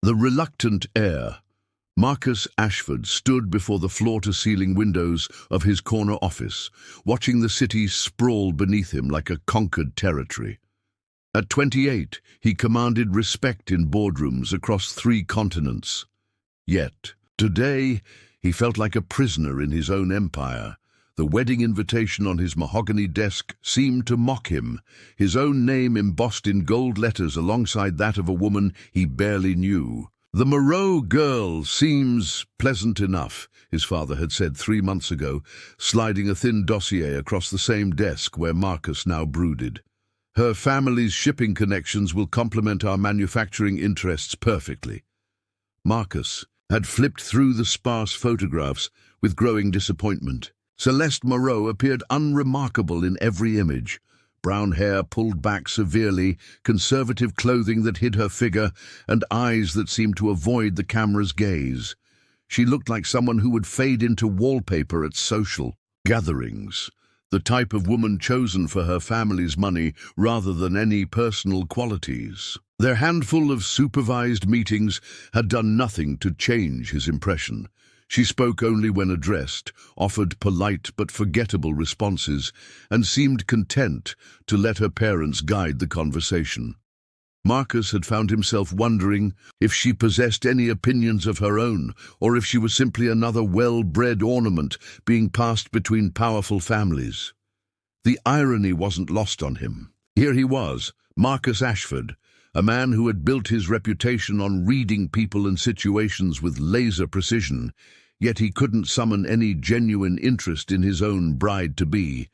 The reluctant heir, Marcus Ashford, stood before the floor-to-ceiling windows of his corner office, watching the city sprawl beneath him like a conquered territory. At 28, he commanded respect in boardrooms across 3 continents. Yet, today, he felt like a prisoner in his own empire. The wedding invitation on his mahogany desk seemed to mock him, his own name embossed in gold letters alongside that of a woman he barely knew. "The Moreau girl seems pleasant enough," his father had said 3 months ago, sliding a thin dossier across the same desk where Marcus now brooded. "Her family's shipping connections will complement our manufacturing interests perfectly." Marcus had flipped through the sparse photographs with growing disappointment. Celeste Moreau appeared unremarkable in every image. Brown hair pulled back severely, conservative clothing that hid her figure, and eyes that seemed to avoid the camera's gaze. She looked like someone who would fade into wallpaper at social gatherings, the type of woman chosen for her family's money rather than any personal qualities. Their handful of supervised meetings had done nothing to change his impression. She spoke only when addressed, offered polite but forgettable responses, and seemed content to let her parents guide the conversation. Marcus had found himself wondering if she possessed any opinions of her own, or if she was simply another well-bred ornament being passed between powerful families. The irony wasn't lost on him. Here he was, Marcus Ashford, a man who had built his reputation on reading people and situations with laser precision, yet he couldn't summon any genuine interest in his own bride-to-be.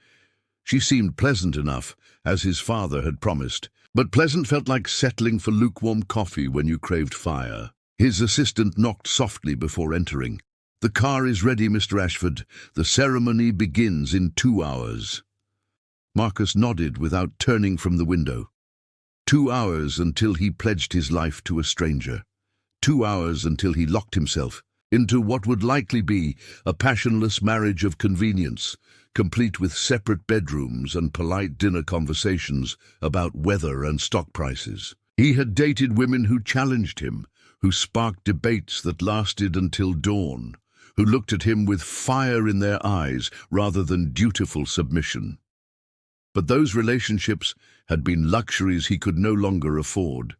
She seemed pleasant enough, as his father had promised, but pleasant felt like settling for lukewarm coffee when you craved fire. His assistant knocked softly before entering. "The car is ready, Mr. Ashford. The ceremony begins in 2 hours." Marcus nodded without turning from the window. 2 hours until he pledged his life to a stranger. 2 hours until he locked himself into what would likely be a passionless marriage of convenience, complete with separate bedrooms and polite dinner conversations about weather and stock prices. He had dated women who challenged him, who sparked debates that lasted until dawn, who looked at him with fire in their eyes rather than dutiful submission. But those relationships had been luxuries he could no longer afford.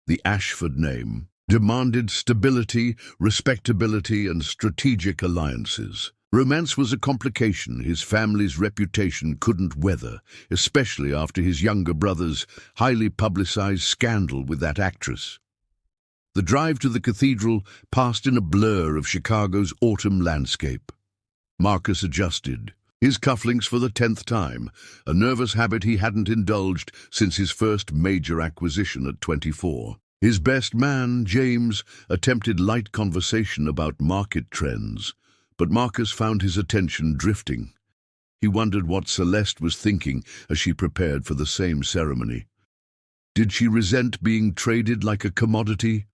The Ashford name demanded stability, respectability, and strategic alliances. Romance was a complication his family's reputation couldn't weather, especially after his younger brother's highly publicized scandal with that actress. The drive to the cathedral passed in a blur of Chicago's autumn landscape. Marcus adjusted, his cufflinks for the 10th time, a nervous habit he hadn't indulged since his first major acquisition at 24. His best man, James, attempted light conversation about market trends, but Marcus found his attention drifting. He wondered what Celeste was thinking as she prepared for the same ceremony. Did she resent being traded like a commodity?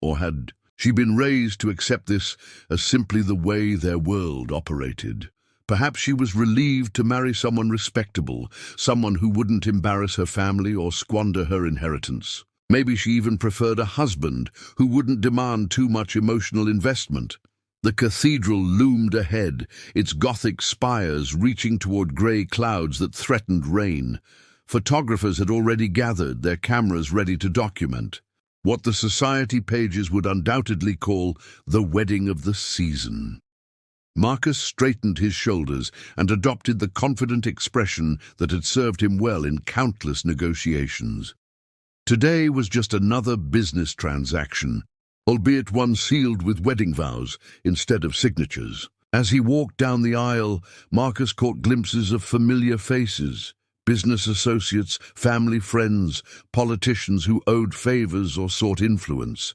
Or had she been raised to accept this as simply the way their world operated? Perhaps she was relieved to marry someone respectable, someone who wouldn't embarrass her family or squander her inheritance. Maybe she even preferred a husband who wouldn't demand too much emotional investment. The cathedral loomed ahead, its Gothic spires reaching toward grey clouds that threatened rain. Photographers had already gathered, their cameras ready to document what the society pages would undoubtedly call the wedding of the season. Marcus straightened his shoulders and adopted the confident expression that had served him well in countless negotiations. Today was just another business transaction, albeit one sealed with wedding vows instead of signatures. As he walked down the aisle, Marcus caught glimpses of familiar faces, business associates, family friends, politicians who owed favors or sought influence.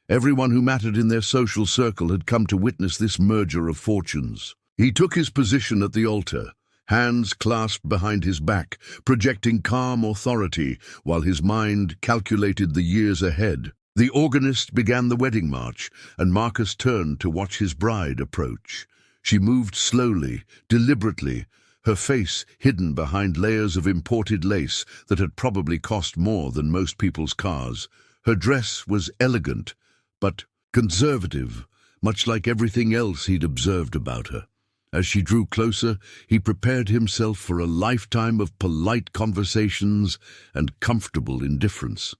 Everyone who mattered in their social circle had come to witness this merger of fortunes. He took his position at the altar, hands clasped behind his back, projecting calm authority while his mind calculated the years ahead. The organist began the wedding march, and Marcus turned to watch his bride approach. She moved slowly, deliberately, her face hidden behind layers of imported lace that had probably cost more than most people's cars. Her dress was elegant, but conservative, much like everything else he'd observed about her. As she drew closer, he prepared himself for a lifetime of polite conversations and comfortable indifference.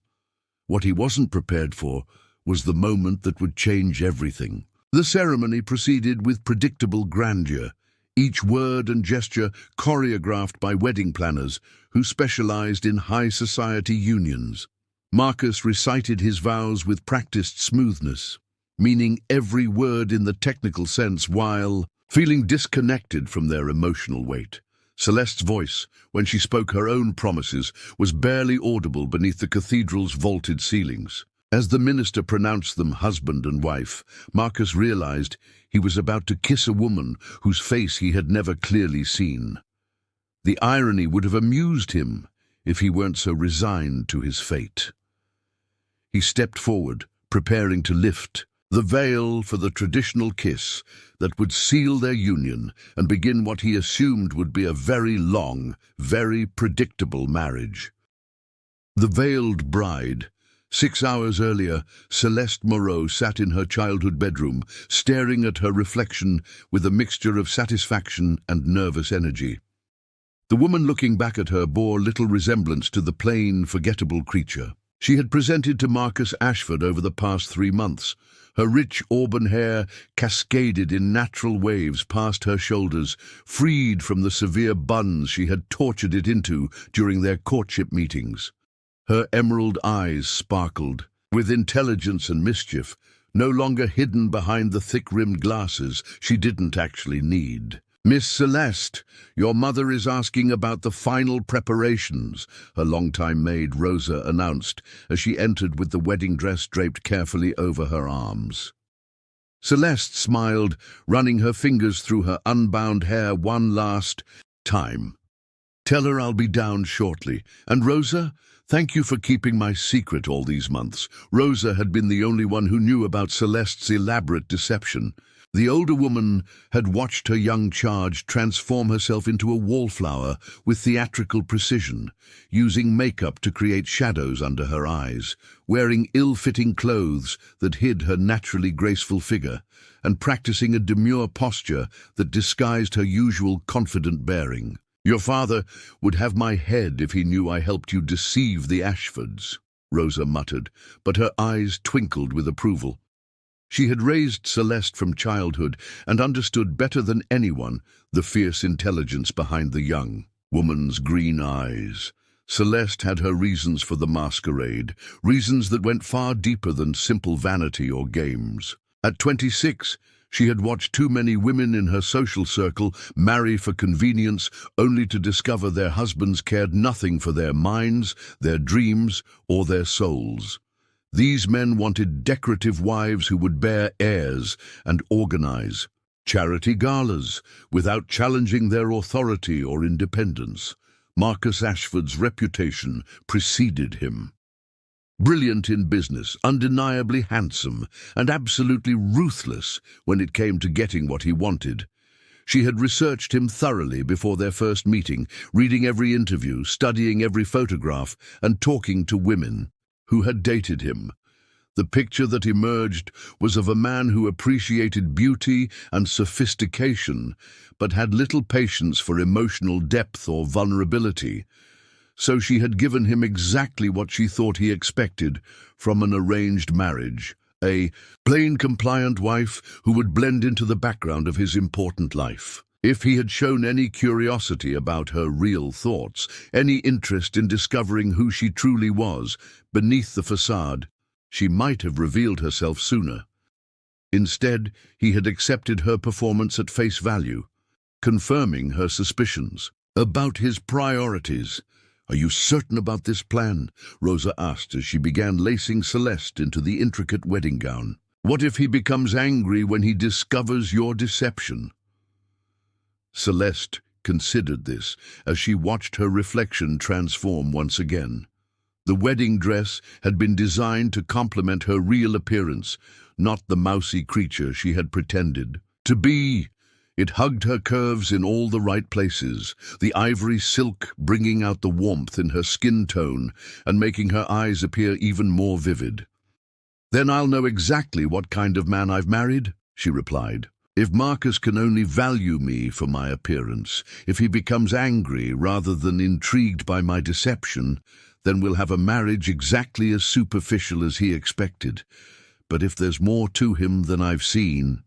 What he wasn't prepared for was the moment that would change everything. The ceremony proceeded with predictable grandeur, each word and gesture choreographed by wedding planners who specialized in high society unions. Marcus recited his vows with practiced smoothness, meaning every word in the technical sense while feeling disconnected from their emotional weight. Celeste's voice, when she spoke her own promises, was barely audible beneath the cathedral's vaulted ceilings. As the minister pronounced them husband and wife, Marcus realized he was about to kiss a woman whose face he had never clearly seen. The irony would have amused him if he weren't so resigned to his fate. He stepped forward, preparing to lift the veil for the traditional kiss that would seal their union and begin what he assumed would be a very long, very predictable marriage. The veiled bride. 6 hours earlier, Celeste Moreau sat in her childhood bedroom, staring at her reflection with a mixture of satisfaction and nervous energy. The woman looking back at her bore little resemblance to the plain, forgettable creature she had presented to Marcus Ashford over the past 3 months. Her rich auburn hair cascaded in natural waves past her shoulders, freed from the severe buns she had tortured it into during their courtship meetings. Her emerald eyes sparkled with intelligence and mischief, no longer hidden behind the thick-rimmed glasses she didn't actually need. "Miss Celeste, your mother is asking about the final preparations," her longtime maid Rosa announced as she entered with the wedding dress draped carefully over her arms. Celeste smiled, running her fingers through her unbound hair one last time. "Tell her I'll be down shortly. And Rosa, thank you for keeping my secret all these months." Rosa had been the only one who knew about Celeste's elaborate deception. The older woman had watched her young charge transform herself into a wallflower with theatrical precision, using makeup to create shadows under her eyes, wearing ill-fitting clothes that hid her naturally graceful figure, and practicing a demure posture that disguised her usual confident bearing. "Your father would have my head if he knew I helped you deceive the Ashfords," Rosa muttered, but her eyes twinkled with approval. She had raised Celeste from childhood and understood better than anyone the fierce intelligence behind the young woman's green eyes. Celeste had her reasons for the masquerade, reasons that went far deeper than simple vanity or games. At 26, she had watched too many women in her social circle marry for convenience, only to discover their husbands cared nothing for their minds, their dreams, or their souls. These men wanted decorative wives who would bear heirs and organize charity galas without challenging their authority or independence. Marcus Ashford's reputation preceded him. Brilliant in business, undeniably handsome, and absolutely ruthless when it came to getting what he wanted. She had researched him thoroughly before their first meeting, reading every interview, studying every photograph, and talking to women who had dated him. The picture that emerged was of a man who appreciated beauty and sophistication, but had little patience for emotional depth or vulnerability. So she had given him exactly what she thought he expected from an arranged marriage, a plain, compliant wife who would blend into the background of his important life. If he had shown any curiosity about her real thoughts, any interest in discovering who she truly was beneath the facade, she might have revealed herself sooner. Instead, he had accepted her performance at face value, confirming her suspicions about his priorities. "Are you certain about this plan?" Rosa asked as she began lacing Celeste into the intricate wedding gown. "What if he becomes angry when he discovers your deception?" Celeste considered this as she watched her reflection transform once again. The wedding dress had been designed to complement her real appearance, not the mousy creature she had pretended to be. It hugged her curves in all the right places, the ivory silk bringing out the warmth in her skin tone and making her eyes appear even more vivid. "Then I'll know exactly what kind of man I've married," she replied. "If Marcus can only value me for my appearance, if he becomes angry rather than intrigued by my deception, then we'll have a marriage exactly as superficial as he expected. But if there's more to him than I've seen—"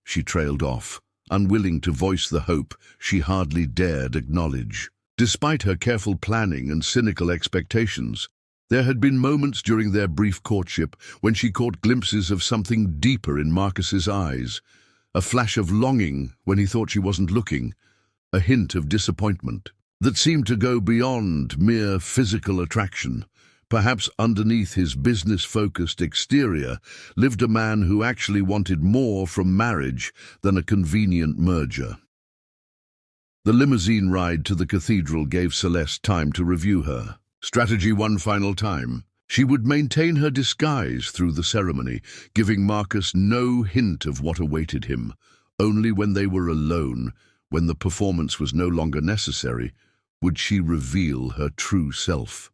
She trailed off, unwilling to voice the hope she hardly dared acknowledge. Despite her careful planning and cynical expectations, there had been moments during their brief courtship when she caught glimpses of something deeper in Marcus's eyes, a flash of longing when he thought she wasn't looking, a hint of disappointment that seemed to go beyond mere physical attraction. Perhaps underneath his business-focused exterior lived a man who actually wanted more from marriage than a convenient merger. The limousine ride to the cathedral gave Celeste time to review her strategy one final time. She would maintain her disguise through the ceremony, giving Marcus no hint of what awaited him. Only when they were alone, when the performance was no longer necessary, would she reveal her true self.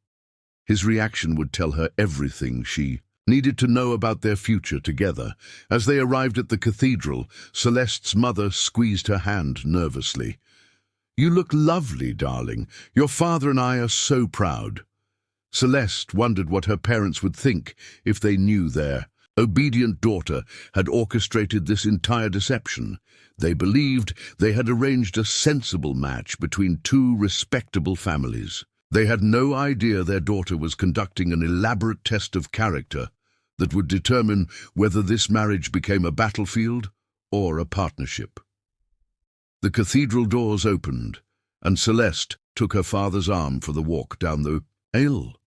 His reaction would tell her everything she needed to know about their future together. As they arrived at the cathedral, Celeste's mother squeezed her hand nervously. "You look lovely, darling. Your father and I are so proud." Celeste wondered what her parents would think if they knew their obedient daughter had orchestrated this entire deception. They believed they had arranged a sensible match between two respectable families. They had no idea their daughter was conducting an elaborate test of character that would determine whether this marriage became a battlefield or a partnership. The cathedral doors opened, and Celeste took her father's arm for the walk down the aisle.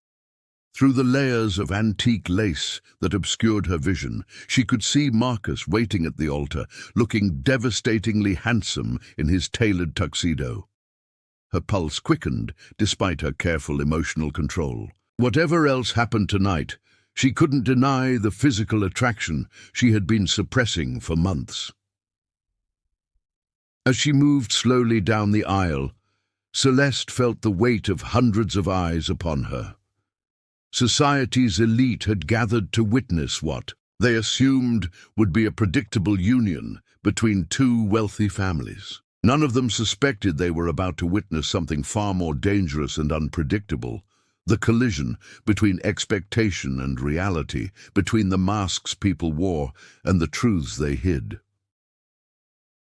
Through the layers of antique lace that obscured her vision, she could see Marcus waiting at the altar, looking devastatingly handsome in his tailored tuxedo. Her pulse quickened, despite her careful emotional control. Whatever else happened tonight, she couldn't deny the physical attraction she had been suppressing for months. As she moved slowly down the aisle, Celeste felt the weight of hundreds of eyes upon her. Society's elite had gathered to witness what they assumed would be a predictable union between two wealthy families. None of them suspected they were about to witness something far more dangerous and unpredictable, the collision between expectation and reality, between the masks people wore and the truths they hid.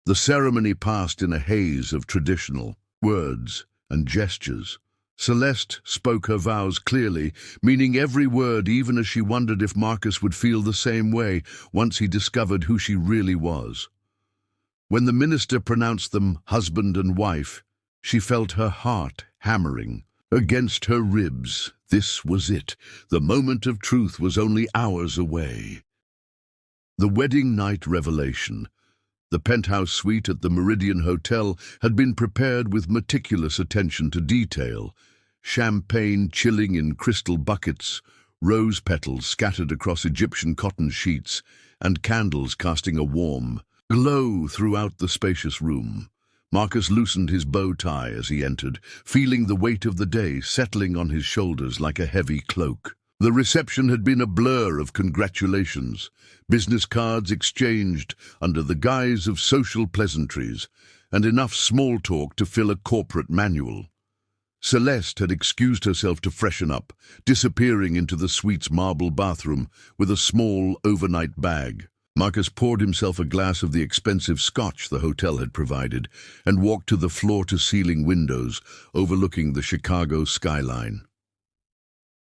The ceremony passed in a haze of traditional words and gestures. Celeste spoke her vows clearly, meaning every word, even as she wondered if Marcus would feel the same way once he discovered who she really was. When the minister pronounced them husband and wife, she felt her heart hammering against her ribs. This was it. The moment of truth was only hours away. The wedding night revelation. The penthouse suite at the Meridian Hotel had been prepared with meticulous attention to detail. Champagne chilling in crystal buckets, rose petals scattered across Egyptian cotton sheets, and candles casting a warm glow throughout the spacious room. Marcus loosened his bow tie as he entered, feeling the weight of the day settling on his shoulders like a heavy cloak. The reception had been a blur of congratulations, business cards exchanged under the guise of social pleasantries, and enough small talk to fill a corporate manual. Celeste had excused herself to freshen up, disappearing into the suite's marble bathroom with a small overnight bag. Marcus poured himself a glass of the expensive scotch the hotel had provided and walked to the floor-to-ceiling windows overlooking the Chicago skyline.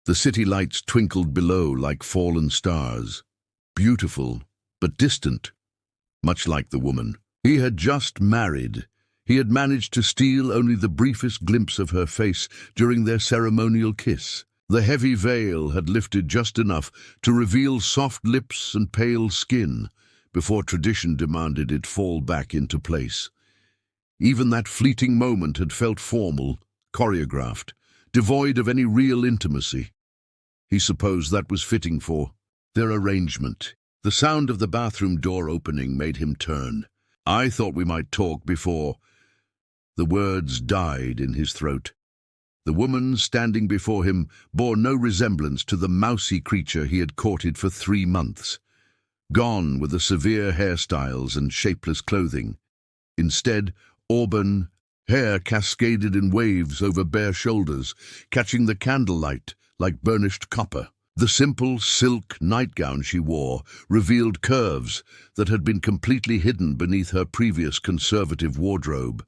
The city lights twinkled below like fallen stars, beautiful but distant, much like the woman he had just married. He had managed to steal only the briefest glimpse of her face during their ceremonial kiss. The heavy veil had lifted just enough to reveal soft lips and pale skin before tradition demanded it fall back into place. Even that fleeting moment had felt formal, choreographed, devoid of any real intimacy. He supposed that was fitting for their arrangement. The sound of the bathroom door opening made him turn. I thought we might talk before. The words died in his throat. The woman standing before him bore no resemblance to the mousy creature he had courted for 3 months. Gone were the severe hairstyles and shapeless clothing. Instead, auburn hair cascaded in waves over bare shoulders, catching the candlelight like burnished copper. The simple silk nightgown she wore revealed curves that had been completely hidden beneath her previous conservative wardrobe.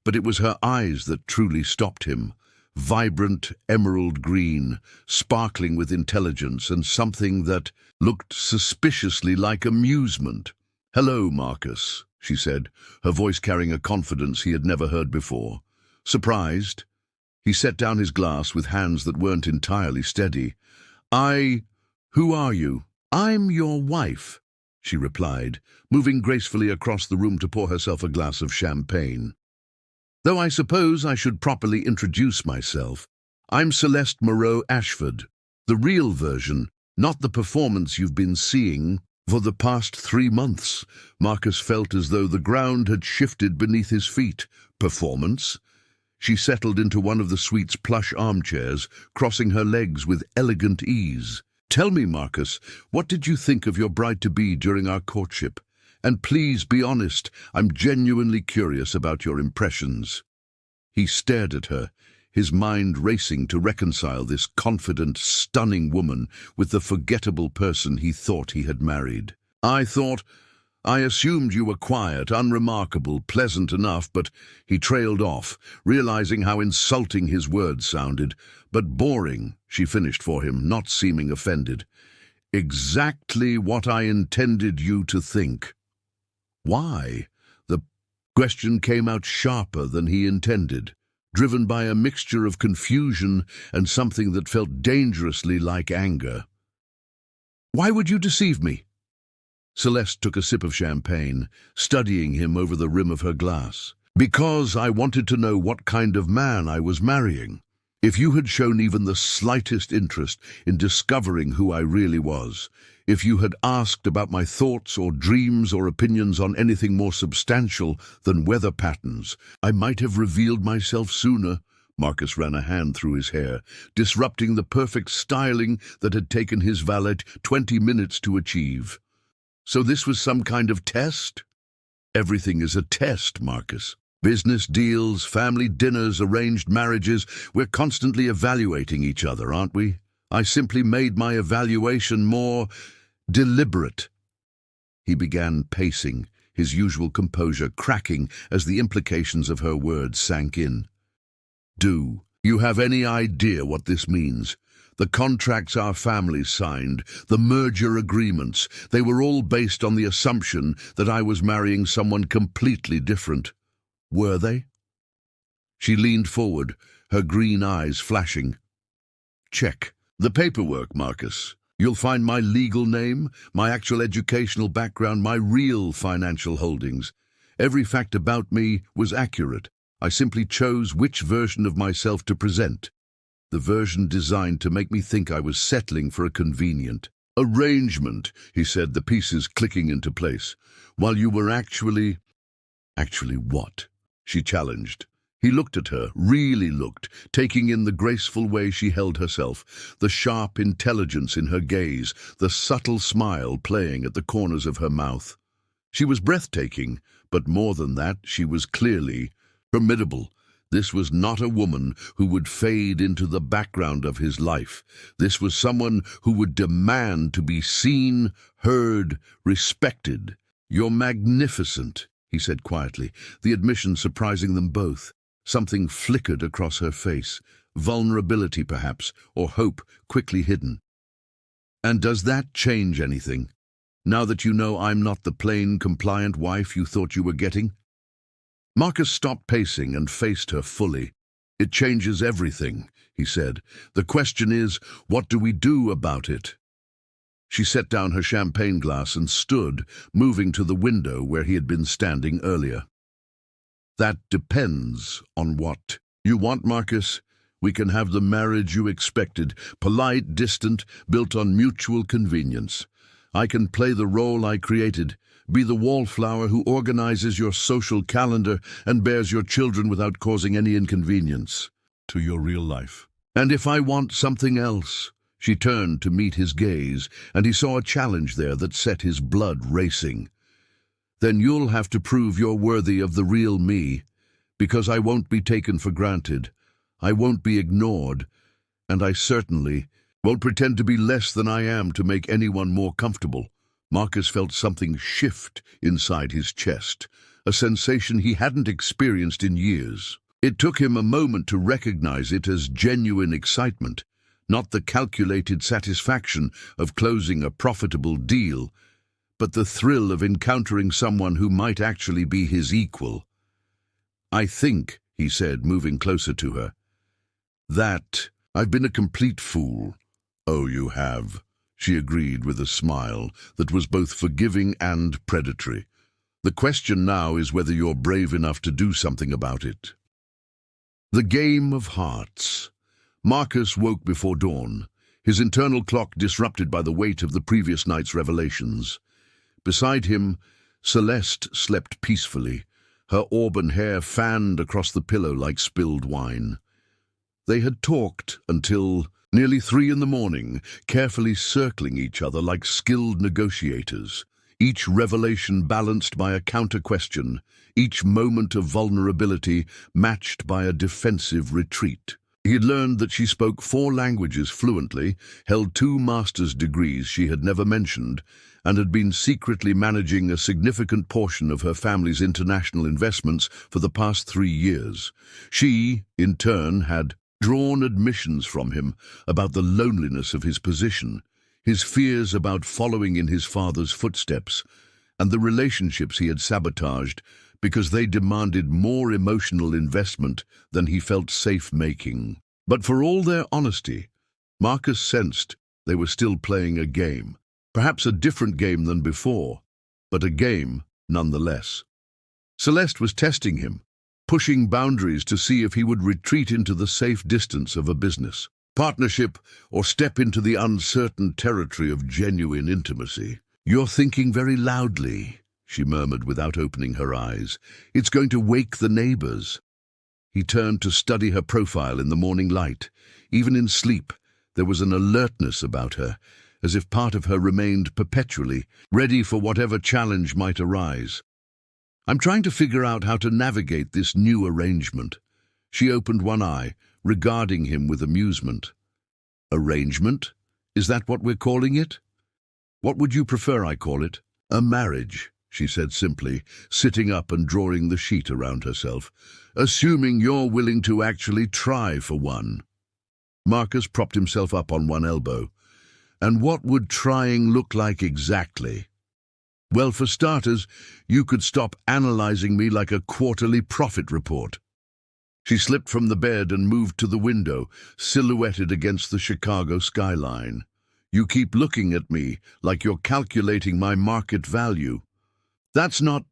But it was her eyes that truly stopped him. Vibrant emerald green, sparkling with intelligence and something that looked suspiciously like amusement. "Hello, Marcus," she said, her voice carrying a confidence he had never heard before. Surprised, he set down his glass with hands that weren't entirely steady. Who are you?" "I'm your wife," she replied, moving gracefully across the room to pour herself a glass of champagne. "Though I suppose I should properly introduce myself. I'm Celeste Moreau Ashford, the real version, not the performance you've been seeing for the past 3 months." Marcus felt as though the ground had shifted beneath his feet. "Performance?" She settled into one of the suite's plush armchairs, crossing her legs with elegant ease. "Tell me, Marcus, what did you think of your bride-to-be during our courtship? And please be honest, I'm genuinely curious about your impressions." He stared at her, his mind racing to reconcile this confident, stunning woman with the forgettable person he thought he had married. I assumed you were quiet, unremarkable, pleasant enough," but he trailed off, realizing how insulting his words sounded. "But boring," she finished for him, not seeming offended. "Exactly what I intended you to think." "Why?" The question came out sharper than he intended, driven by a mixture of confusion and something that felt dangerously like anger. "Why would you deceive me?" Celeste took a sip of champagne, studying him over the rim of her glass. "Because I wanted to know what kind of man I was marrying. If you had shown even the slightest interest in discovering who I really was, if you had asked about my thoughts or dreams or opinions on anything more substantial than weather patterns, I might have revealed myself sooner." Marcus ran a hand through his hair, disrupting the perfect styling that had taken his valet 20 minutes to achieve. "So this was some kind of test?" "Everything is a test, Marcus. Business deals, family dinners, arranged marriages. We're constantly evaluating each other, aren't we? I simply made my evaluation more deliberate." He began pacing, his usual composure cracking as the implications of her words sank in. "Do you have any idea what this means? The contracts our families signed, the merger agreements, they were all based on the assumption that I was marrying someone completely different. Were they?" She leaned forward, her green eyes flashing. "Check. The paperwork, Marcus. You'll find my legal name, my actual educational background, my real financial holdings. Every fact about me was accurate. I simply chose which version of myself to present. The version designed to make me think I was settling for a convenient arrangement," he said, the pieces clicking into place, "while you were actually—" "Actually what?" she challenged. He looked at her, really looked, taking in the graceful way she held herself, the sharp intelligence in her gaze, the subtle smile playing at the corners of her mouth. She was breathtaking, but more than that, she was clearly formidable. This was not a woman who would fade into the background of his life. This was someone who would demand to be seen, heard, respected. "You're magnificent," he said quietly, the admission surprising them both. Something flickered across her face, vulnerability perhaps, or hope quickly hidden. "And does that change anything, now that you know I'm not the plain, compliant wife you thought you were getting?" Marcus stopped pacing and faced her fully. "It changes everything," he said. "The question is, what do we do about it?" She set down her champagne glass and stood, moving to the window where he had been standing earlier. "That depends on what you want, Marcus. We can have the marriage you expected, polite, distant, built on mutual convenience. I can play the role I created, Be the wallflower who organizes your social calendar and bears your children without causing any inconvenience to your real life. And if I want something else? She turned to meet his gaze, and he saw a challenge there that set his blood racing. Then you'll have to prove you're worthy of the real me, because I won't be taken for granted. I won't be ignored, and I certainly won't pretend to be less than I am to make anyone more comfortable. Marcus felt something shift inside his chest, a sensation he hadn't experienced in years. It took him a moment to recognize it as genuine excitement, not the calculated satisfaction of closing a profitable deal, but the thrill of encountering someone who might actually be his equal. "I think," he said, moving closer to her, "that I've been a complete fool." "Oh, you have," she agreed with a smile that was both forgiving and predatory. "The question now is whether you're brave enough to do something about it." The game of hearts. Marcus woke before dawn, his internal clock disrupted by the weight of the previous night's revelations. Beside him, Celeste slept peacefully, her auburn hair fanned across the pillow like spilled wine. They had talked until nearly 3 in the morning, carefully circling each other like skilled negotiators, each revelation balanced by a counter-question, each moment of vulnerability matched by a defensive retreat. He had learned that she spoke 4 languages fluently, held 2 master's degrees she had never mentioned, and had been secretly managing a significant portion of her family's international investments for the past 3 years. She, in turn, had drawn admissions from him about the loneliness of his position, his fears about following in his father's footsteps, and the relationships he had sabotaged because they demanded more emotional investment than he felt safe making. But for all their honesty, Marcus sensed they were still playing a game. Perhaps a different game than before, but a game nonetheless. Celeste was testing him, pushing boundaries to see if he would retreat into the safe distance of a business partnership or step into the uncertain territory of genuine intimacy. "You're thinking very loudly," she murmured without opening her eyes. "It's going to wake the neighbors." He turned to study her profile in the morning light. Even in sleep, there was an alertness about her, as if part of her remained perpetually ready for whatever challenge might arise. "I'm trying to figure out how to navigate this new arrangement." She opened one eye, regarding him with amusement. "Arrangement? Is that what we're calling it? What would you prefer I call it?" "A marriage," she said simply, sitting up and drawing the sheet around herself. "Assuming you're willing to actually try for one." Marcus propped himself up on one elbow. "And what would trying look like exactly?" "Well, for starters, you could stop analyzing me like a quarterly profit report." She slipped from the bed and moved to the window, silhouetted against the Chicago skyline. "You keep looking at me like you're calculating my market value." "That's not—"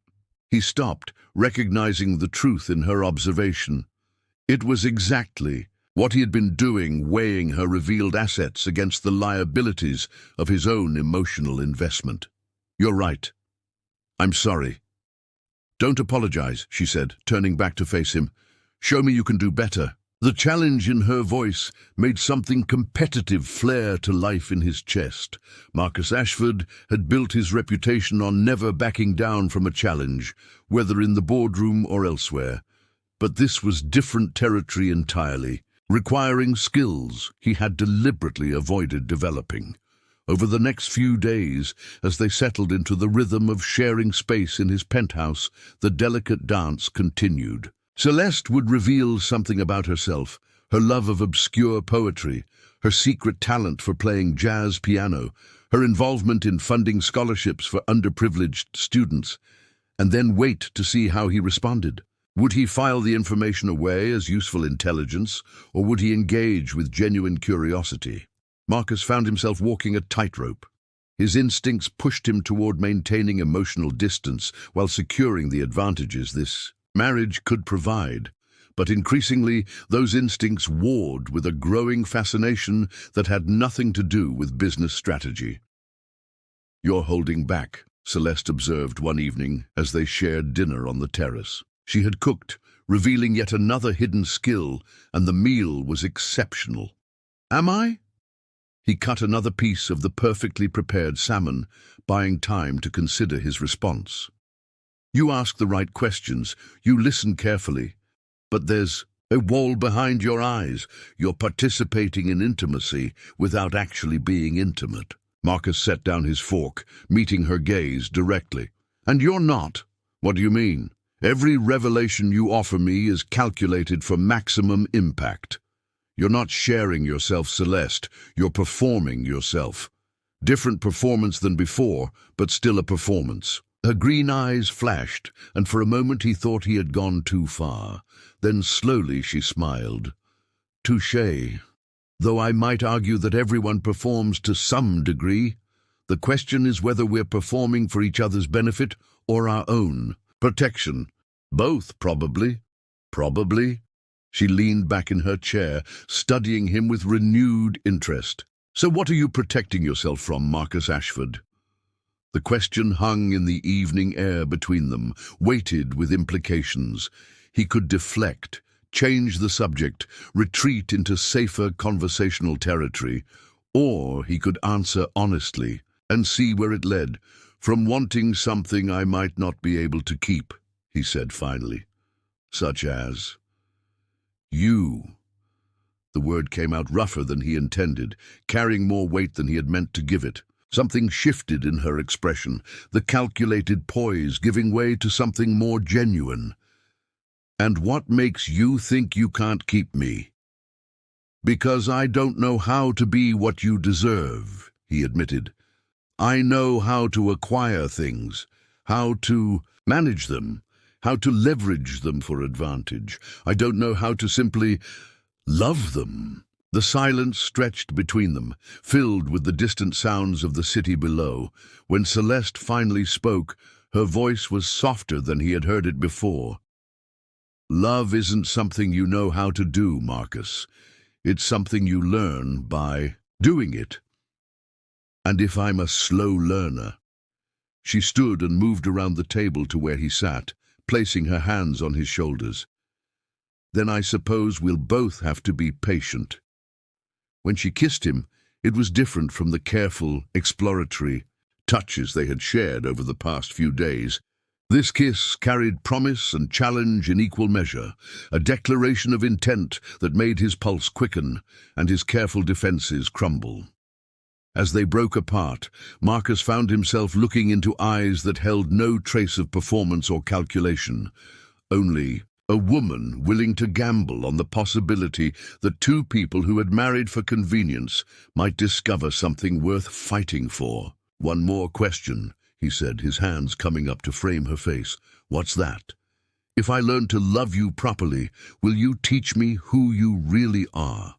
He stopped, recognizing the truth in her observation. It was exactly what he had been doing, weighing her revealed assets against the liabilities of his own emotional investment. "You're right. I'm sorry." "Don't apologize," she said, turning back to face him. "Show me you can do better." The challenge in her voice made something competitive flare to life in his chest. Marcus Ashford had built his reputation on never backing down from a challenge, whether in the boardroom or elsewhere. But this was different territory entirely, requiring skills he had deliberately avoided developing. Over the next few days, as they settled into the rhythm of sharing space in his penthouse, the delicate dance continued. Celeste would reveal something about herself, her love of obscure poetry, her secret talent for playing jazz piano, her involvement in funding scholarships for underprivileged students, and then wait to see how he responded. Would he file the information away as useful intelligence, or would he engage with genuine curiosity? Marcus found himself walking a tightrope. His instincts pushed him toward maintaining emotional distance while securing the advantages this marriage could provide, but increasingly those instincts warred with a growing fascination that had nothing to do with business strategy. "You're holding back," Celeste observed one evening as they shared dinner on the terrace. She had cooked, revealing yet another hidden skill, and the meal was exceptional. "Am I?" He cut another piece of the perfectly prepared salmon, buying time to consider his response. "You ask the right questions, you listen carefully, but there's a wall behind your eyes. You're participating in intimacy without actually being intimate." Marcus set down his fork, meeting her gaze directly. "And you're not? What do you mean? Every revelation you offer me is calculated for maximum impact. You're not sharing yourself, Celeste. You're performing yourself. Different performance than before, but still a performance." Her green eyes flashed, and for a moment he thought he had gone too far. Then slowly she smiled. "Touché. Though I might argue that everyone performs to some degree. The question is whether we're performing for each other's benefit or our own. Protection. Both, probably." "Probably?" She leaned back in her chair, studying him with renewed interest. "So what are you protecting yourself from, Marcus Ashford?" The question hung in the evening air between them, weighted with implications. He could deflect, change the subject, retreat into safer conversational territory, or he could answer honestly and see where it led. "From wanting something I might not be able to keep," he said finally. "Such as?" "You." The word came out rougher than he intended, carrying more weight than he had meant to give it. Something shifted in her expression, the calculated poise giving way to something more genuine. "And what makes you think you can't keep me?" "Because I don't know how to be what you deserve," he admitted. "I know how to acquire things, how to manage them, how to leverage them for advantage. I don't know how to simply love them." The silence stretched between them, filled with the distant sounds of the city below. When Celeste finally spoke, her voice was softer than he had heard it before. "Love isn't something you know how to do, Marcus. It's something you learn by doing it. And if I'm a slow learner..." She stood and moved around the table to where he sat, placing her hands on his shoulders. "Then I suppose we'll both have to be patient." When she kissed him, it was different from the careful, exploratory touches they had shared over the past few days. This kiss carried promise and challenge in equal measure, a declaration of intent that made his pulse quicken and his careful defenses crumble. As they broke apart, Marcus found himself looking into eyes that held no trace of performance or calculation, only a woman willing to gamble on the possibility that two people who had married for convenience might discover something worth fighting for. "One more question," he said, his hands coming up to frame her face. "What's that? If I learn to love you properly, will you teach me who you really are?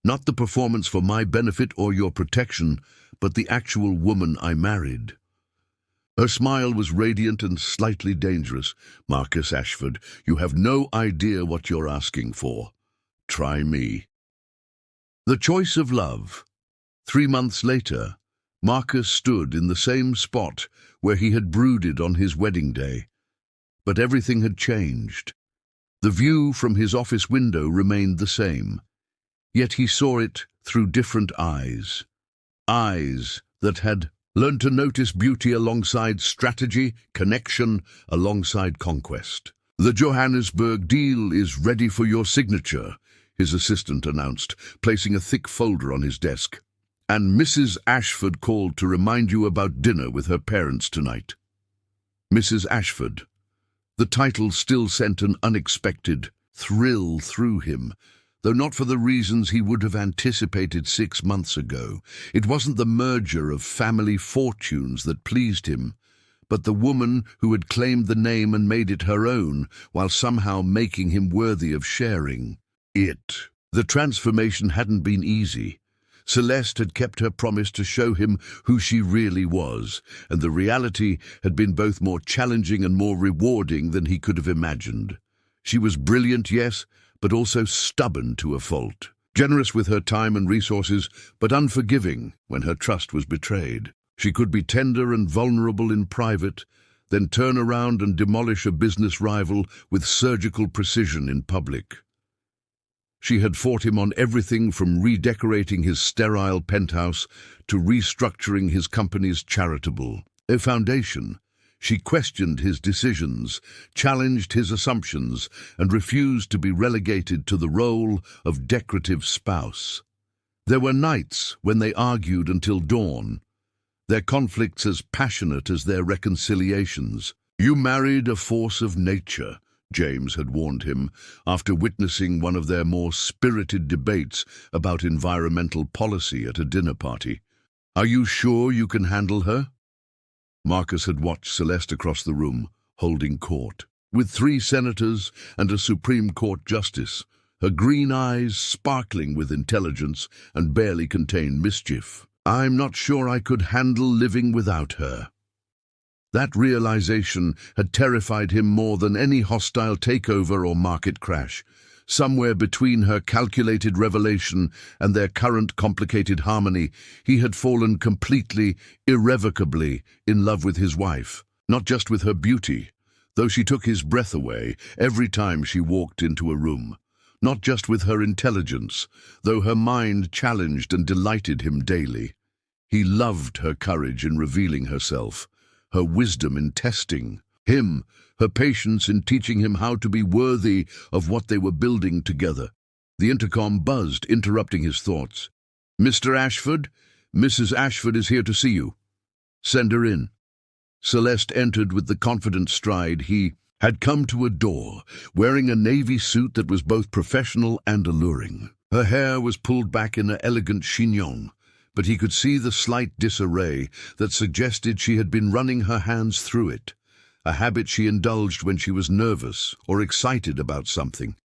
Not the performance for my benefit or your protection, but the actual woman I married." Her smile was radiant and slightly dangerous. "Marcus Ashford, you have no idea what you're asking for. Try me." The choice of love. 3 months later, Marcus stood in the same spot where he had brooded on his wedding day. But everything had changed. The view from his office window remained the same, yet he saw it through different eyes. Eyes that had learned to notice beauty alongside strategy, connection alongside conquest. "The Johannesburg deal is ready for your signature," his assistant announced, placing a thick folder on his desk. "And Mrs. Ashford called to remind you about dinner with her parents tonight." Mrs. Ashford. The title still sent an unexpected thrill through him, though not for the reasons he would have anticipated 6 months ago. It wasn't the merger of family fortunes that pleased him, but the woman who had claimed the name and made it her own, while somehow making him worthy of sharing it. The transformation hadn't been easy. Celeste had kept her promise to show him who she really was, and the reality had been both more challenging and more rewarding than he could have imagined. She was brilliant, yes, but also stubborn to a fault. Generous with her time and resources, but unforgiving when her trust was betrayed. She could be tender and vulnerable in private, then turn around and demolish a business rival with surgical precision in public. She had fought him on everything from redecorating his sterile penthouse to restructuring his company's charitable foundation. She questioned his decisions, challenged his assumptions, and refused to be relegated to the role of decorative spouse. There were nights when they argued until dawn, their conflicts as passionate as their reconciliations. "You married a force of nature," James had warned him after witnessing one of their more spirited debates about environmental policy at a dinner party. "Are you sure you can handle her?" Marcus had watched Celeste across the room, holding court. With 3 senators and a Supreme Court justice, her green eyes sparkling with intelligence and barely contained mischief. "I'm not sure I could handle living without her." That realization had terrified him more than any hostile takeover or market crash. Somewhere between her calculated revelation and their current complicated harmony, he had fallen completely, irrevocably in love with his wife, not just with her beauty, though she took his breath away every time she walked into a room. Not just with her intelligence, though her mind challenged and delighted him daily. He loved her courage in revealing herself, her wisdom in testing him, her patience in teaching him how to be worthy of what they were building together. The intercom buzzed, interrupting his thoughts. "Mr. Ashford, Mrs. Ashford is here to see you. Send her in." Celeste entered with the confident stride he had come to adore, wearing a navy suit that was both professional and alluring. Her hair was pulled back in an elegant chignon, but he could see the slight disarray that suggested she had been running her hands through it, a habit she indulged when she was nervous or excited about something.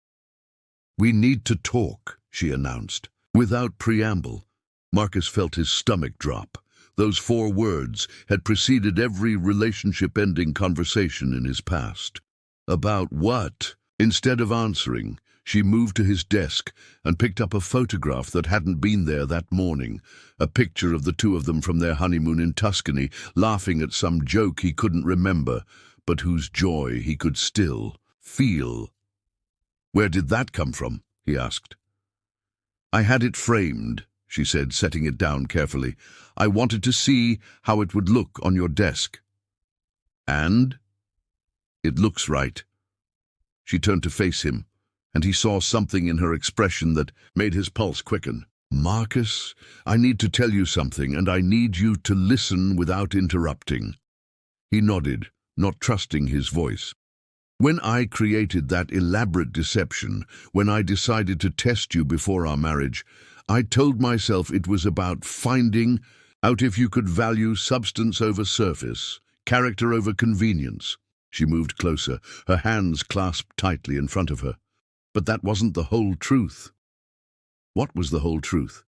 "We need to talk," she announced. Without preamble, Marcus felt his stomach drop. Those 4 words had preceded every relationship-ending conversation in his past. "About what?" Instead of answering, she moved to his desk and picked up a photograph that hadn't been there that morning, a picture of the 2 of them from their honeymoon in Tuscany, laughing at some joke he couldn't remember, but whose joy he could still feel. "Where did that come from?" he asked. "I had it framed," she said, setting it down carefully. "I wanted to see how it would look on your desk." "And?" "It looks right." She turned to face him, and he saw something in her expression that made his pulse quicken. "Marcus, I need to tell you something, and I need you to listen without interrupting." He nodded, not trusting his voice. "When I created that elaborate deception, when I decided to test you before our marriage, I told myself it was about finding out if you could value substance over surface, character over convenience." She moved closer, her hands clasped tightly in front of her. "But that wasn't the whole truth." "What was the whole truth?"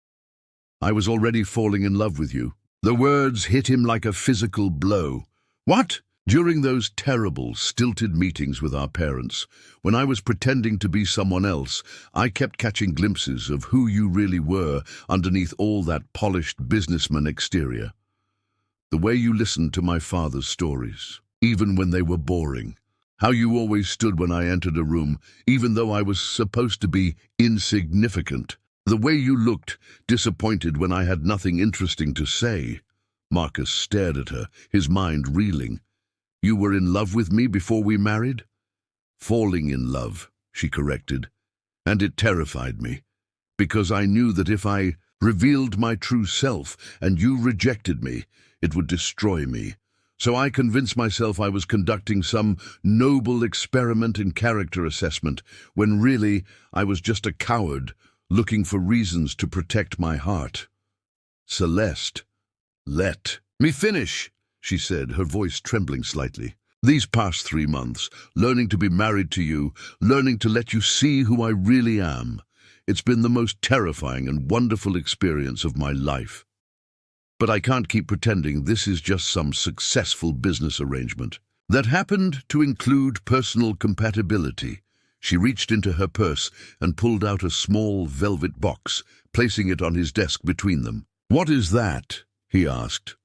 "I was already falling in love with you." The words hit him like a physical blow. "What?" "During those terrible, stilted meetings with our parents, when I was pretending to be someone else, I kept catching glimpses of who you really were underneath all that polished businessman exterior. The way you listened to my father's stories, even when they were boring. How you always stood when I entered a room, even though I was supposed to be insignificant. The way you looked, disappointed when I had nothing interesting to say." Marcus stared at her, his mind reeling. "You were in love with me before we married?" "Falling in love," she corrected. "And it terrified me, because I knew that if I revealed my true self and you rejected me, it would destroy me. So I convinced myself I was conducting some noble experiment in character assessment, when really I was just a coward looking for reasons to protect my heart." "Celeste, let me finish," she said, her voice trembling slightly. "These past 3 months, learning to be married to you, learning to let you see who I really am, it's been the most terrifying and wonderful experience of my life. But I can't keep pretending this is just some successful business arrangement. That happened to include personal compatibility." She reached into her purse and pulled out a small velvet box, placing it on his desk between them. "What is that?" he asked.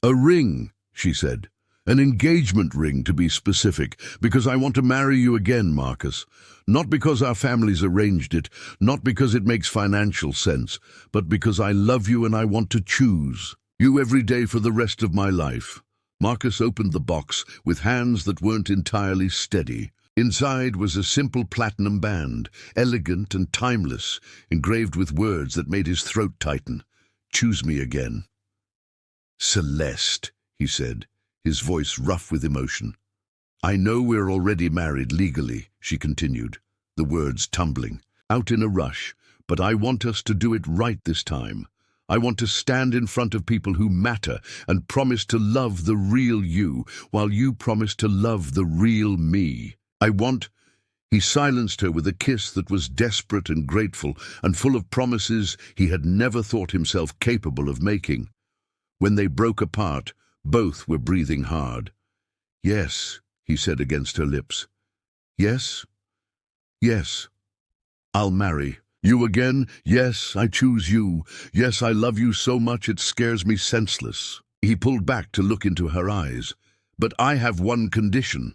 "A ring," she said. "An engagement ring, to be specific, because I want to marry you again, Marcus. Not because our families arranged it, not because it makes financial sense, but because I love you and I want to choose you every day for the rest of my life." Marcus opened the box with hands that weren't entirely steady. Inside was a simple platinum band, elegant and timeless, engraved with words that made his throat tighten. "Choose me again." "Celeste," he said, his voice rough with emotion. "I know we're already married legally," she continued, the words tumbling out in a rush, "but I want us to do it right this time. I want to stand in front of people who matter and promise to love the real you, while you promise to love the real me. I want—" He silenced her with a kiss that was desperate and grateful and full of promises he had never thought himself capable of making. When they broke apart, both were breathing hard. "Yes," he said against her lips. "Yes, yes, I'll marry you again. Yes, I choose you. Yes, I love you so much it scares me senseless." He pulled back to look into her eyes. "But I have one condition."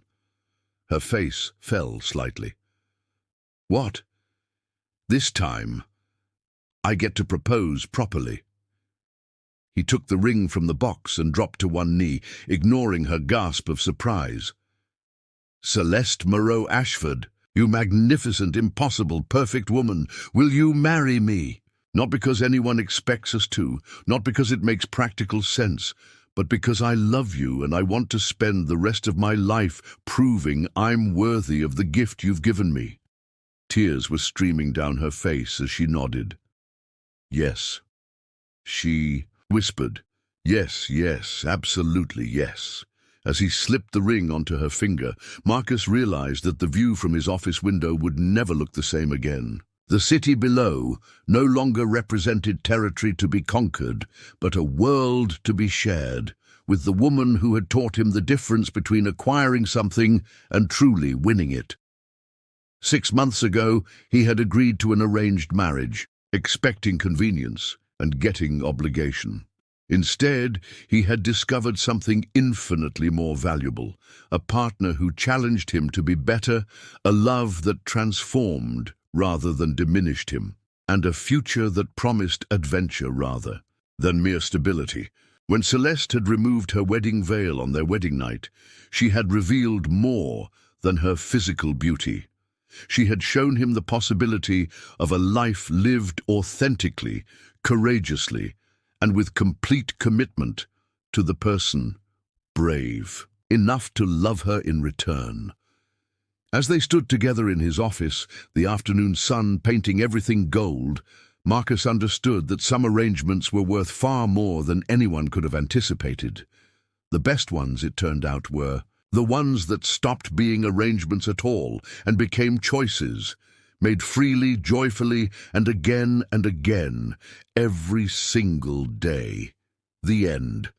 Her face fell slightly. "What?" "This time, I get to propose properly." He took the ring from the box and dropped to one knee, ignoring her gasp of surprise. "Celeste Moreau Ashford, you magnificent, impossible, perfect woman, will you marry me? Not because anyone expects us to, not because it makes practical sense, but because I love you and I want to spend the rest of my life proving I'm worthy of the gift you've given me." Tears were streaming down her face as she nodded. "Yes." She whispered, "Yes, yes, absolutely yes." As he slipped the ring onto her finger, Marcus realized that the view from his office window would never look the same again. The city below no longer represented territory to be conquered, but a world to be shared, with the woman who had taught him the difference between acquiring something and truly winning it. 6 months ago, he had agreed to an arranged marriage, expecting convenience and getting obligation. Instead, he had discovered something infinitely more valuable, a partner who challenged him to be better, a love that transformed rather than diminished him, and a future that promised adventure rather than mere stability. When Celeste had removed her wedding veil on their wedding night, she had revealed more than her physical beauty. She had shown him the possibility of a life lived authentically, courageously, and with complete commitment to the person, brave enough to love her in return. As they stood together in his office, the afternoon sun painting everything gold, Marcus understood that some arrangements were worth far more than anyone could have anticipated. The best ones, it turned out, were the ones that stopped being arrangements at all and became choices, made freely, joyfully, and again, every single day. The end.